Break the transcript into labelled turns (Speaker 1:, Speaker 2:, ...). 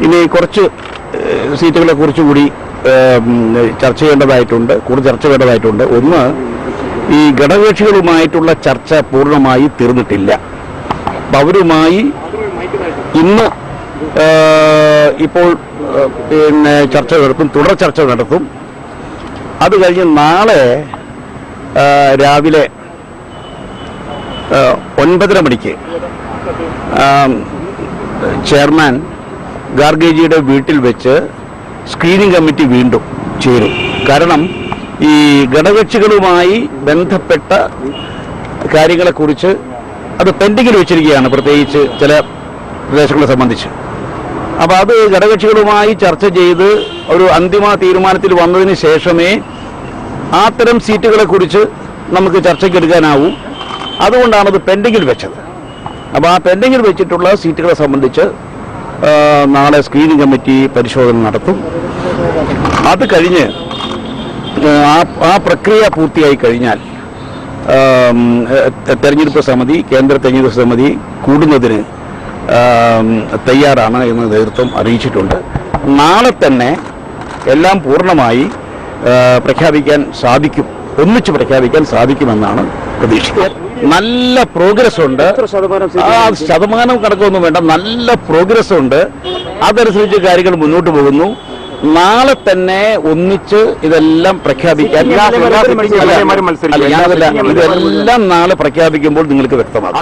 Speaker 1: ഇനി കുറച്ച് സീറ്റുകളെ കുറിച്ചുകൂടി ചർച്ച ചെയ്യേണ്ടതായിട്ടുണ്ട്, കൂടുതൽ ചർച്ച ചെയ്യേണ്ടതായിട്ടുണ്ട്. ഒന്ന്, ഈ ഘടകകക്ഷികളുമായിട്ടുള്ള ചർച്ച പൂർണ്ണമായി തീർന്നിട്ടില്ല. അപ്പം അവരുമായി ഇന്ന് ഇപ്പോൾ ചർച്ച നടത്തും, തുടർ ചർച്ച നടത്തും. അത് കഴിഞ്ഞ് നാളെ രാവിലെ 9:30 മണിക്ക് ചെയർമാൻ ഗാർഗേജിയുടെ വീട്ടിൽ വെച്ച് സ്ക്രീനിംഗ് കമ്മിറ്റി വീണ്ടും ചേരും. കാരണം ഈ ഘടകകക്ഷികളുമായി ബന്ധപ്പെട്ട കാര്യങ്ങളെക്കുറിച്ച് അത് പെൻഡിങ്ങിൽ വെച്ചിരിക്കുകയാണ്, പ്രത്യേകിച്ച് ചില പ്രദേശങ്ങളെ സംബന്ധിച്ച്. അപ്പോൾ അത് ഘടകകക്ഷികളുമായി ചർച്ച ചെയ്ത് ഒരു അന്തിമ തീരുമാനത്തിൽ വന്നതിന് ശേഷമേ അത്തരം സീറ്റുകളെക്കുറിച്ച് നമുക്ക് ചർച്ചയ്ക്കെടുക്കാനാവൂ. അതുകൊണ്ടാണത് പെൻഡിങ്ങിൽ വെച്ചത്. അപ്പോൾ ആ പെൻഡിങ്ങിൽ വെച്ചിട്ടുള്ള സീറ്റുകളെ സംബന്ധിച്ച് നാളെ സ്ക്രീനിംഗ് കമ്മിറ്റി പരിശോധന നടത്തും. അത് കഴിഞ്ഞ് ആ പ്രക്രിയ പൂർത്തിയായി കഴിഞ്ഞാൽ തെരഞ്ഞെടുപ്പ് സമിതി, കേന്ദ്ര തെരഞ്ഞെടുപ്പ് സമിതി കൂടുന്നതിന് തയ്യാറാണ് എന്ന് നേതൃത്വം അറിയിച്ചിട്ടുണ്ട്. നാളെ തന്നെ എല്ലാം പൂർണ്ണമായി പ്രഖ്യാപിക്കാൻ സാധിക്കും, ഒന്നിച്ച് പ്രഖ്യാപിക്കാൻ സാധിക്കുമെന്നാണ് പ്രതീക്ഷിക്കുന്നത്. നല്ല പ്രോഗ്രസ് ഉണ്ട്. ശതമാനം കണക്കൊന്നും വേണ്ട, നല്ല പ്രോഗ്രസ് ഉണ്ട്. അതനുസരിച്ച് കാര്യങ്ങൾ മുന്നോട്ട് പോകുന്നു. നാളെ തന്നെ ഒന്നിച്ച് ഇതെല്ലാം പ്രഖ്യാപിക്കാൻ, ഇതെല്ലാം നാളെ പ്രഖ്യാപിക്കുമ്പോൾ നിങ്ങൾക്ക് വ്യക്തമാകും.